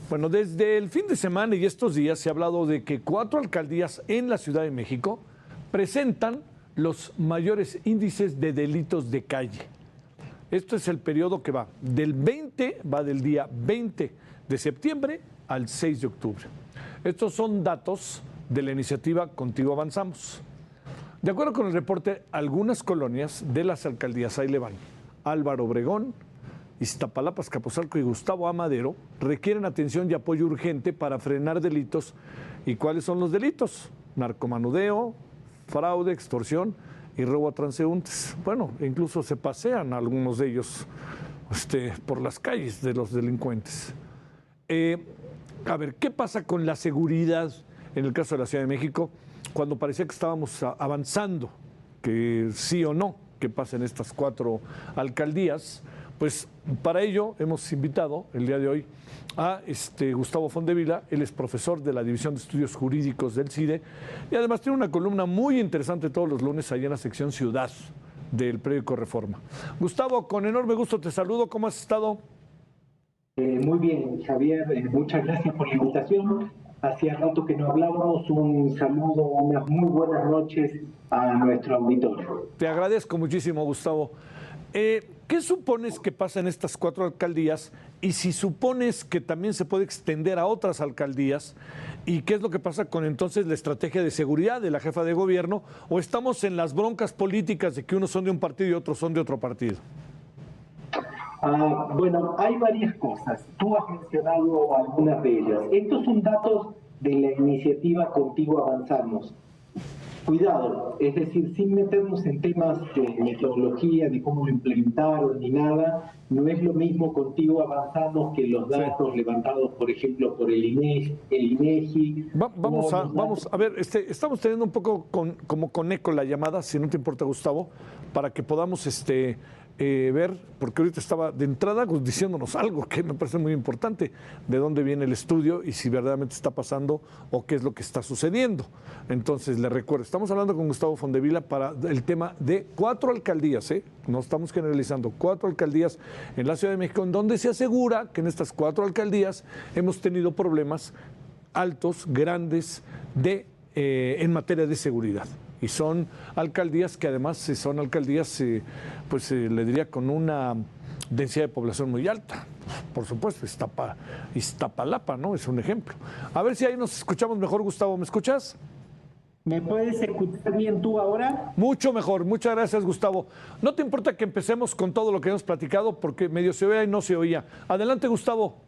Bueno, desde el fin de semana y estos días se ha hablado de que 4 alcaldías en la Ciudad de México presentan los mayores índices de delitos de calle. Esto es el periodo que va del día 20 de septiembre al 6 de octubre. Estos son datos de la iniciativa Contigo Avanzamos. De acuerdo con el reporte, algunas colonias de las alcaldías, ahí le van, Álvaro Obregón, Iztapalapa, Azcapotzalco y Gustavo Amadero, requieren atención y apoyo urgente para frenar delitos. ¿Y cuáles son los delitos? Narcomenudeo, fraude, extorsión y robo a transeúntes. Bueno, incluso se pasean algunos de ellos por las calles de los delincuentes. A ver, ¿qué pasa con la seguridad en el caso de la Ciudad de México cuando parecía que estábamos avanzando, que sí o no, que pasen estas 4 alcaldías? Pues para ello hemos invitado el día de hoy a Gustavo Fondevila. Él es profesor de la División de Estudios Jurídicos del CIDE y además tiene una columna muy interesante todos los lunes allá en la sección Ciudad del periódico Reforma. Gustavo, con enorme gusto te saludo. ¿Cómo has estado? Muy bien, Javier, muchas gracias por la invitación. Hacía rato que no hablábamos. Un saludo, unas muy buenas noches a nuestro auditorio. Te agradezco muchísimo, Gustavo. ¿Qué supones que pasa en estas 4 alcaldías y si supones que también se puede extender a otras alcaldías? ¿Y qué es lo que pasa con entonces la estrategia de seguridad de la jefa de gobierno? ¿O estamos en las broncas políticas de que unos son de un partido y otros son de otro partido? Bueno, hay varias cosas. Tú has mencionado algunas de ellas. Estos son datos de la iniciativa Contigo Avanzamos. Cuidado, es decir, sin meternos en temas de metodología, de cómo lo implementaron ni nada, no es lo mismo Contigo Avanzamos que los datos levantados, por ejemplo, por el INEGI. Vamos a ver, estamos teniendo un poco como con eco la llamada, si no te importa, Gustavo, para que podamos ver, porque ahorita estaba de entrada diciéndonos algo que me parece muy importante, de dónde viene el estudio y si verdaderamente está pasando o qué es lo que está sucediendo. Entonces, le recuerdo, estamos hablando con Gustavo Fondevila para el tema de 4 alcaldías, no estamos generalizando, 4 alcaldías en la Ciudad de México, en donde se asegura que en estas 4 alcaldías hemos tenido problemas altos, grandes, en materia de seguridad. Y son alcaldías que además son alcaldías, le diría, con una densidad de población muy alta. Por supuesto, Iztapalapa, ¿no? Es un ejemplo. A ver si ahí nos escuchamos mejor, Gustavo. ¿Me escuchas? ¿Me puedes escuchar bien tú ahora? Mucho mejor. Muchas gracias, Gustavo. ¿No te importa que empecemos con todo lo que hemos platicado? Porque medio se oía y no se oía. Adelante, Gustavo.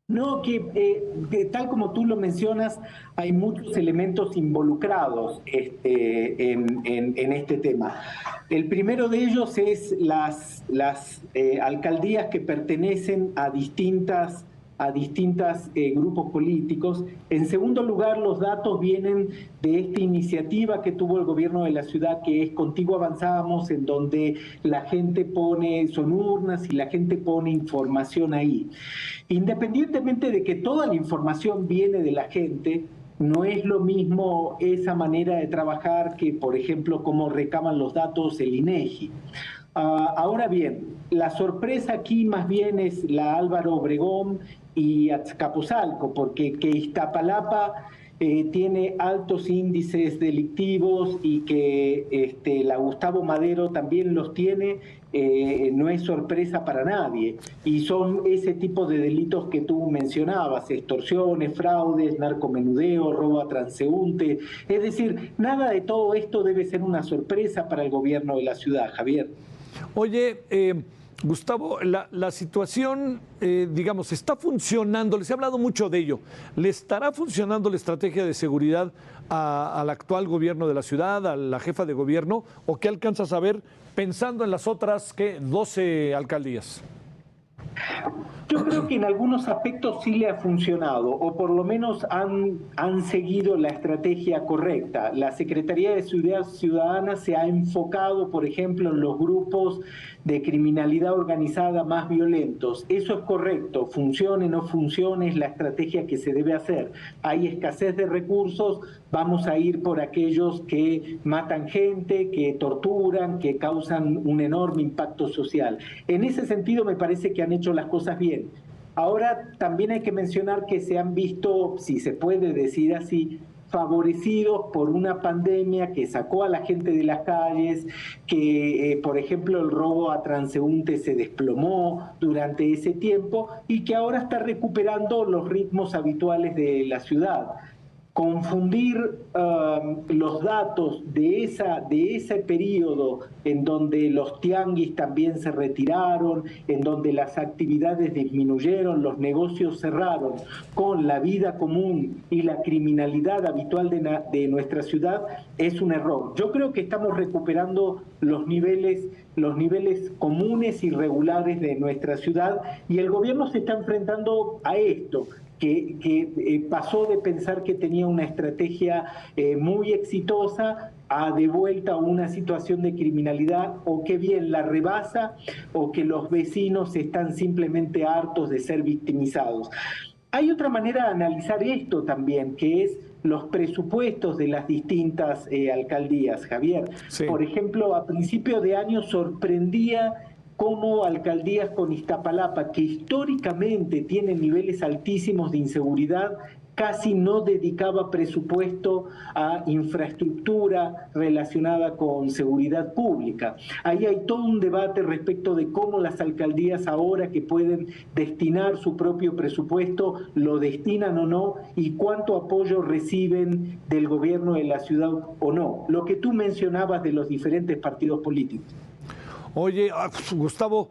No, que tal como tú lo mencionas, hay muchos elementos involucrados en este tema. El primero de ellos es las alcaldías que pertenecen a distintas grupos políticos. En segundo lugar, los datos vienen de esta iniciativa que tuvo el gobierno de la ciudad, que es Contigo Avanzamos, en donde la gente son urnas y la gente pone información ahí. Independientemente de que toda la información viene de la gente, no es lo mismo esa manera de trabajar que, por ejemplo, cómo recaban los datos el INEGI. Ahora bien, la sorpresa aquí más bien es la Álvaro Obregón y Azcapotzalco, porque que Iztapalapa tiene altos índices delictivos y que la Gustavo Madero también los tiene, no es sorpresa para nadie. Y son ese tipo de delitos que tú mencionabas: extorsiones, fraudes, narcomenudeo, robo a transeúnte. Es decir, nada de todo esto debe ser una sorpresa para el gobierno de la ciudad, Javier. Oye, Gustavo, la situación, digamos, está funcionando, les he hablado mucho de ello. ¿Le estará funcionando la estrategia de seguridad al actual gobierno de la ciudad, a la jefa de gobierno? ¿O qué alcanzas a ver pensando en las otras 12 alcaldías? Yo creo que en algunos aspectos sí le ha funcionado, o por lo menos han seguido la estrategia correcta. La Secretaría de Seguridad Ciudadana se ha enfocado, por ejemplo, en los grupos de criminalidad organizada más violentos. Eso es correcto, funcione o no funcione, es la estrategia que se debe hacer. Hay escasez de recursos, vamos a ir por aquellos que matan gente, que torturan, que causan un enorme impacto social. En ese sentido me parece que han hecho las cosas bien. Ahora también hay que mencionar que se han visto, si se puede decir así, favorecidos por una pandemia que sacó a la gente de las calles, que por ejemplo el robo a transeúntes se desplomó durante ese tiempo y que ahora está recuperando los ritmos habituales de la ciudad. Confundir los datos de ese periodo en donde los tianguis también se retiraron, en donde las actividades disminuyeron, los negocios cerraron, con la vida común y la criminalidad habitual de nuestra ciudad, es un error. Yo creo que estamos recuperando los niveles comunes y regulares de nuestra ciudad y el gobierno se está enfrentando a esto. Que pasó de pensar que tenía una estrategia muy exitosa a de vuelta a una situación de criminalidad o que bien la rebasa o que los vecinos están simplemente hartos de ser victimizados. Hay otra manera de analizar esto también, que es los presupuestos de las distintas alcaldías, Javier. Sí. Por ejemplo, a principio de año sorprendía cómo alcaldías con Iztapalapa, que históricamente tienen niveles altísimos de inseguridad, casi no dedicaba presupuesto a infraestructura relacionada con seguridad pública. Ahí hay todo un debate respecto de cómo las alcaldías ahora que pueden destinar su propio presupuesto, lo destinan o no, y cuánto apoyo reciben del gobierno de la ciudad o no. Lo que tú mencionabas de los diferentes partidos políticos. Oye, Gustavo,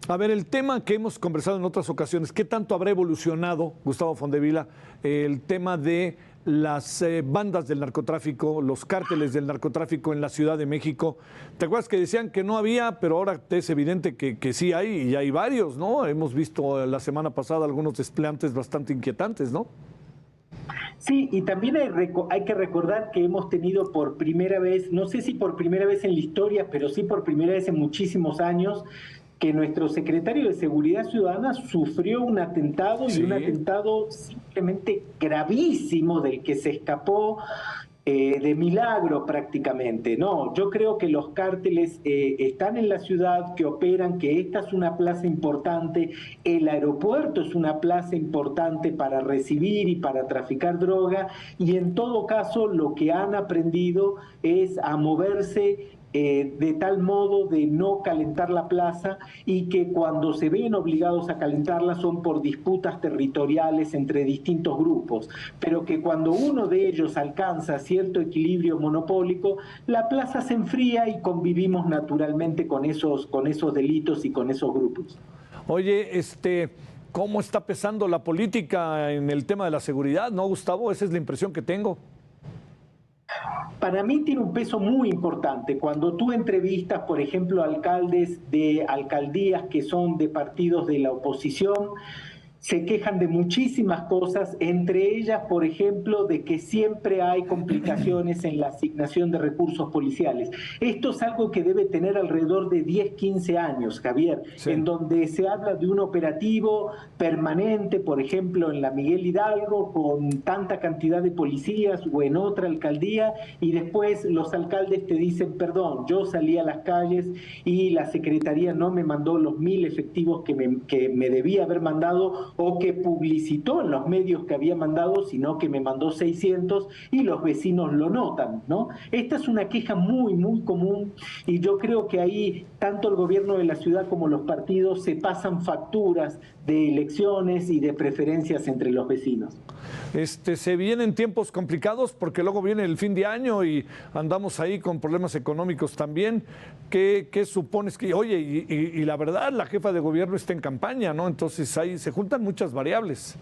a ver, el tema que hemos conversado en otras ocasiones, ¿qué tanto habrá evolucionado, Gustavo Fondevila, el tema de las bandas del narcotráfico, los cárteles del narcotráfico en la Ciudad de México? ¿Te acuerdas que decían que no había, pero ahora es evidente que sí hay, y hay varios, ¿no? Hemos visto la semana pasada algunos desplantes bastante inquietantes, ¿no? Sí, y también hay que recordar que hemos tenido por primera vez, no sé si por primera vez en la historia, pero sí por primera vez en muchísimos años, que nuestro secretario de Seguridad Ciudadana sufrió un atentado, Sí. y un atentado simplemente gravísimo del que se escapó de milagro prácticamente. No, yo creo que los cárteles están en la ciudad, que operan, que esta es una plaza importante, el aeropuerto es una plaza importante para recibir y para traficar droga, y en todo caso lo que han aprendido es a moverse de tal modo de no calentar la plaza, y que cuando se ven obligados a calentarla son por disputas territoriales entre distintos grupos, pero que cuando uno de ellos alcanza cierto equilibrio monopólico, la plaza se enfría y convivimos naturalmente con esos delitos y con esos grupos. Oye, ¿cómo está pesando la política en el tema de la seguridad, no, Gustavo? Esa es la impresión que tengo. Para mí tiene un peso muy importante. Cuando tú entrevistas, por ejemplo, alcaldes de alcaldías que son de partidos de la oposición, se quejan de muchísimas cosas, entre ellas, por ejemplo, de que siempre hay complicaciones en la asignación de recursos policiales. Esto es algo que debe tener alrededor de 10, 15 años, Javier, sí, en donde se habla de un operativo permanente, por ejemplo, en la Miguel Hidalgo, con tanta cantidad de policías, o en otra alcaldía, y después los alcaldes te dicen, perdón, yo salí a las calles y la Secretaría no me mandó los 1000 efectivos que me debía haber mandado, o que publicitó en los medios que había mandado, sino que me mandó 600 y los vecinos lo notan, ¿no? Esta es una queja muy, muy común, y yo creo que ahí tanto el gobierno de la ciudad como los partidos se pasan facturas de elecciones y de preferencias entre los vecinos. Se vienen tiempos complicados porque luego viene el fin de año y andamos ahí con problemas económicos también. ¿Qué supones que, oye, y la verdad, la jefa de gobierno está en campaña, ¿no? Entonces ahí se juntan muchas variables.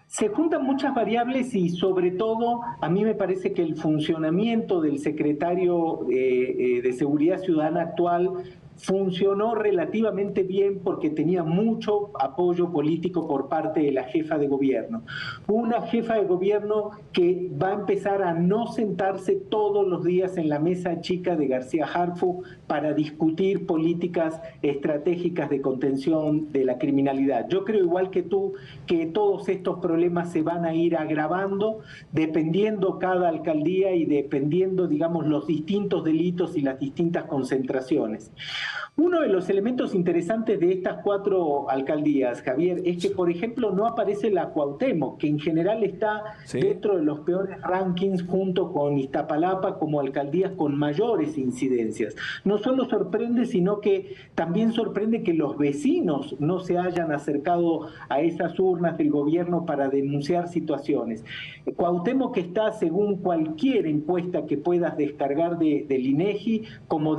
Se juntan muchas variables, y sobre todo a mí me parece que el funcionamiento del secretario de Seguridad Ciudadana actual funcionó relativamente bien porque tenía mucho apoyo político por parte de la jefa de gobierno. Una jefa de gobierno que va a empezar a no sentarse todos los días en la mesa chica de García Harfuch para discutir políticas estratégicas de contención de la criminalidad. Yo creo, igual que tú, que todos estos problemas se van a ir agravando dependiendo cada alcaldía y dependiendo, digamos, los distintos delitos y las distintas concentraciones. Uno de los elementos interesantes de estas 4 alcaldías, Javier, es que, por ejemplo, no aparece la Cuauhtémoc, que en general está dentro de los peores rankings junto con Iztapalapa como alcaldías con mayores incidencias. No solo sorprende, sino que también sorprende que los vecinos no se hayan acercado a esas urnas del gobierno para denunciar situaciones. Cuauhtémoc está, según cualquier encuesta que puedas descargar del INEGI, como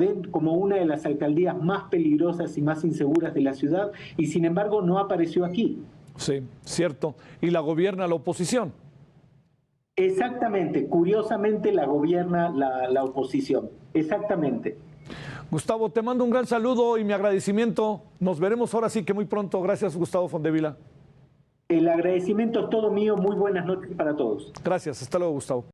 una de las alcaldías más peligrosas y más inseguras de la ciudad, y sin embargo no apareció aquí. Sí, cierto. ¿Y la gobierna la oposición? Exactamente, curiosamente la gobierna la oposición, exactamente. Gustavo, te mando un gran saludo y mi agradecimiento. Nos veremos ahora sí que muy pronto. Gracias, Gustavo Fondevila. El agradecimiento es todo mío. Muy buenas noches para todos. Gracias. Hasta luego, Gustavo.